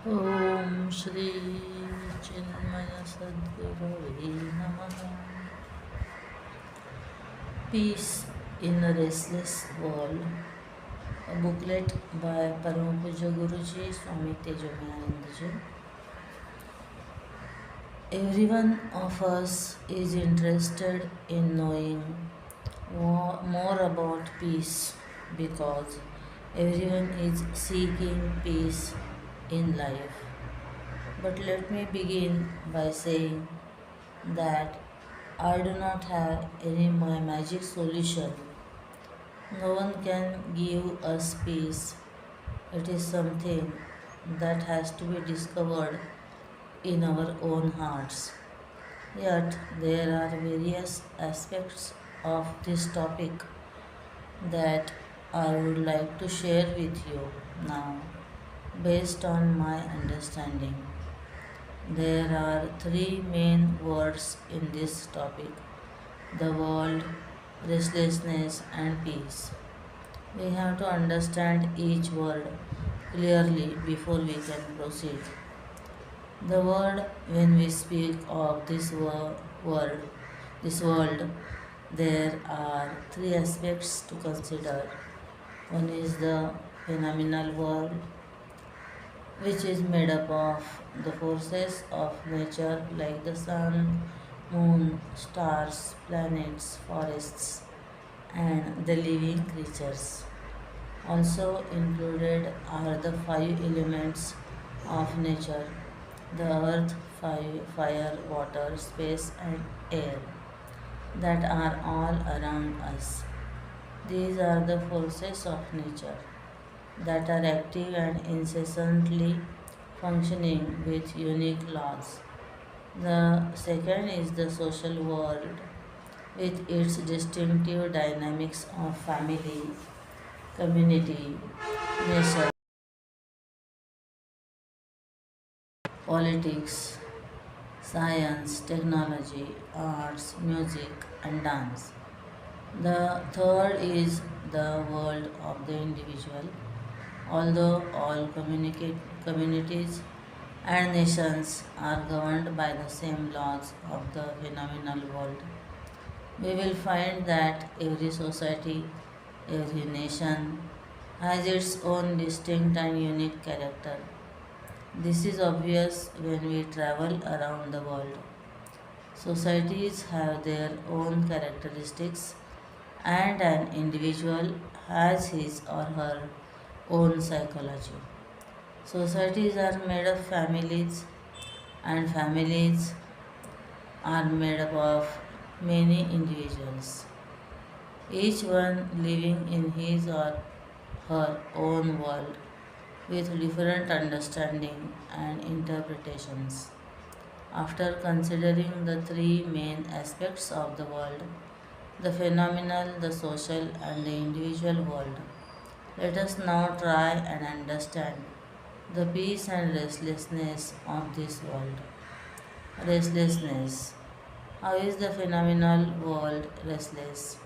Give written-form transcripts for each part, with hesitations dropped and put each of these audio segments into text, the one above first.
Om Shri Chinmaya Sadgurave Namaha. Peace in a Restless World. A booklet by Param Poojya Guruji, Swami Tejomayananda. Every one of us is interested in knowing more about peace because everyone is seeking peace in life. But let me begin by saying that I do not have any my magic solution. No one can give us peace. It is something that has to be discovered in our own hearts. Yet there are various aspects of this topic that I would like to share with you now based on my understanding. There are three main words in this topic: the world, restlessness, and peace. We have to understand each word clearly before we can proceed. The word, when we speak of this world, there are three aspects to consider. One is the phenomenal world, which is made up of the forces of nature like the sun, moon, stars, planets, forests, and the living creatures. Also included are the five elements of nature: the earth, fire, water, space, and air that are all around us. These are the forces of nature that are active and incessantly functioning with unique laws. The second is the social world with its distinctive dynamics of family, community, nation, politics, science, technology, arts, music, and dance. The third is the world of the individual. Although all communities and nations are governed by the same laws of the phenomenal world, we will find that every society, every nation has its own distinct and unique character. This is obvious when we travel around the world. Societies have their own characteristics, and an individual has his or her own psychology. Societies are made of families, and families are made up of many individuals, each one living in his or her own world with different understanding and interpretations. After considering the three main aspects of the world, the phenomenal, the social, and the individual world, let us now try and understand the peace and restlessness of this world. Restlessness. How is the phenomenal world restless?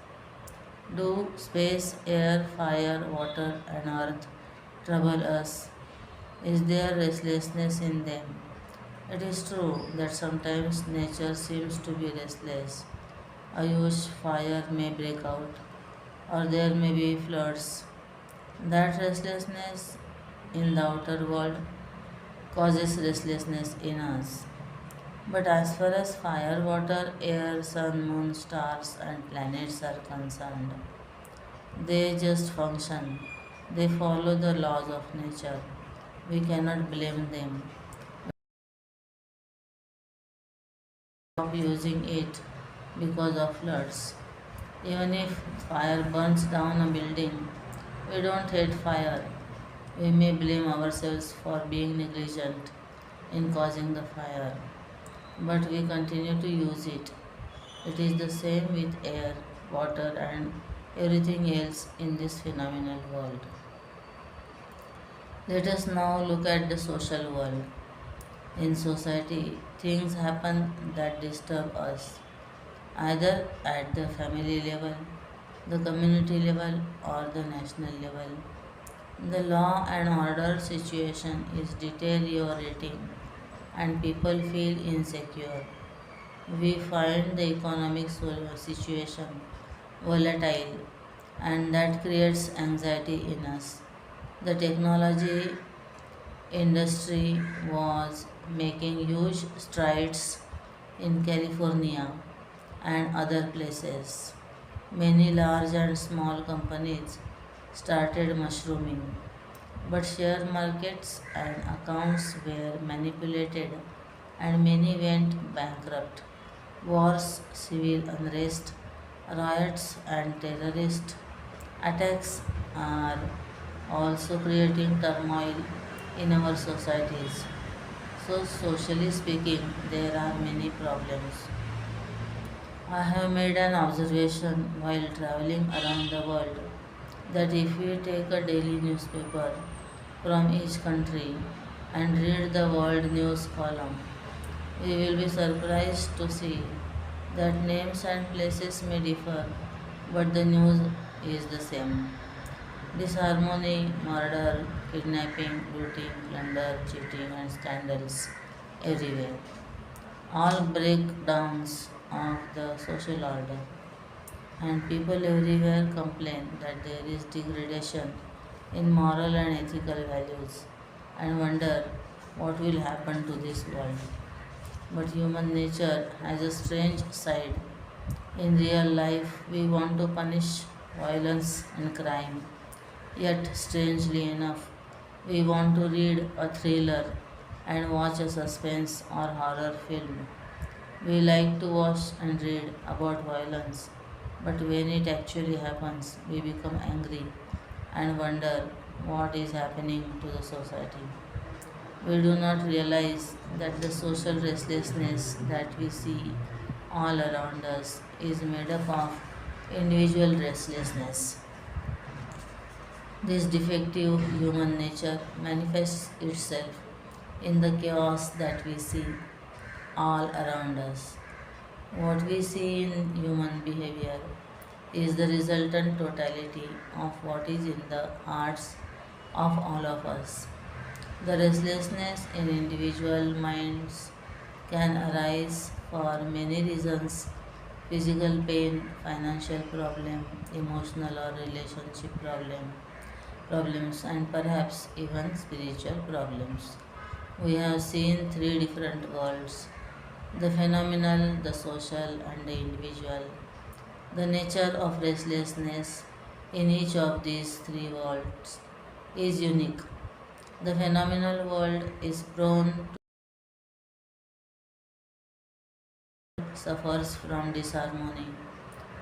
Do space, air, fire, water, and earth trouble us? Is there restlessness in them? It is true that sometimes nature seems to be restless. A huge fire may break out, or there may be floods. That restlessness in the outer world causes restlessness in us. But as far as fire, water, air, sun, moon, stars, and planets are concerned, they just function. They follow the laws of nature. We cannot blame them of using it because of floods. Even if fire burns down a building, we don't hate fire. We may blame ourselves for being negligent in causing the fire, but we continue to use it. It is the same with air, water, and everything else in this phenomenal world. Let us now look at the social world. In society, things happen that disturb us, either at the family level, the community level, or the national level. The law and order situation is deteriorating and people feel insecure. We find the economic situation volatile and that creates anxiety in us. The technology industry was making huge strides in California and other places. Many large and small companies started mushrooming, but share markets and accounts were manipulated and many went bankrupt. Wars, civil unrest, riots, and terrorist attacks are also creating turmoil in our societies. So, socially speaking, there are many problems. I have made an observation while traveling around the world that if we take a daily newspaper from each country and read the world news column, we will be surprised to see that names and places may differ, but the news is the same. Disharmony, murder, kidnapping, looting, plunder, cheating, and scandals everywhere. All breakdowns of the social order, and people everywhere complain that there is degradation in moral and ethical values and wonder what will happen to this world. But human nature has a strange side. In real life, we want to punish violence and crime. Yet, strangely enough, we want to read a thriller and watch a suspense or horror film. We like to watch and read about violence, but when it actually happens, we become angry and wonder what is happening to the society. We do not realize that the social restlessness that we see all around us is made up of individual restlessness. This defective human nature manifests itself in the chaos that we see all around us. What we see in human behavior is the resultant totality of what is in the hearts of all of us. The restlessness in individual minds can arise for many reasons: physical pain, financial problem, emotional or relationship problems, and perhaps even spiritual problems. We have seen three different worlds: the phenomenal, the social, and the individual. The nature of restlessness in each of these three worlds is unique. The phenomenal world is prone to suffers from disharmony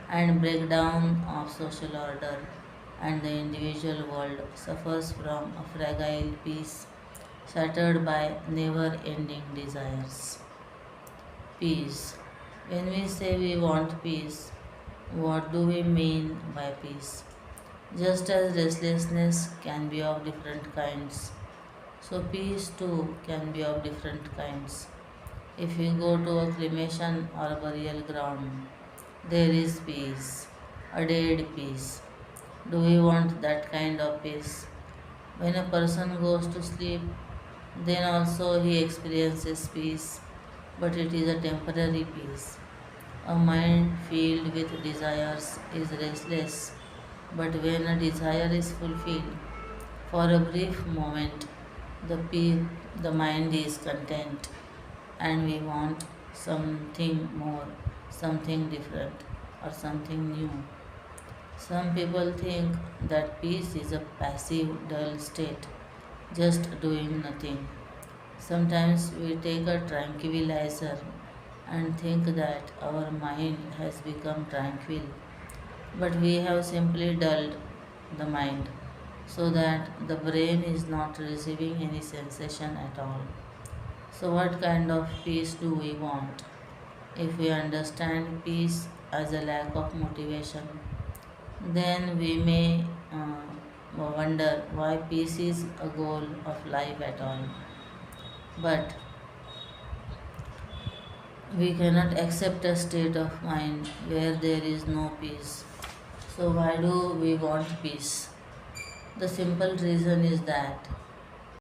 and breakdown of social order, and the individual world suffers from a fragile peace shattered by never ending desires. Peace. When we say we want peace, what do we mean by peace? Just as restlessness can be of different kinds, so peace too can be of different kinds. If we go to a cremation or burial ground, there is peace, a dead peace. Do we want that kind of peace? When a person goes to sleep, then also he experiences peace, but it is a temporary peace. A mind filled with desires is restless, but when a desire is fulfilled, for a brief moment, the mind is content and we want something more, something different, or something new. Some people think that peace is a passive, dull state, just doing nothing. Sometimes we take a tranquilizer and think that our mind has become tranquil, but we have simply dulled the mind so that the brain is not receiving any sensation at all. So, what kind of peace do we want? If we understand peace as a lack of motivation, then we may wonder why peace is a goal of life at all. But we cannot accept a state of mind where there is no peace. So, why do we want peace? The simple reason is that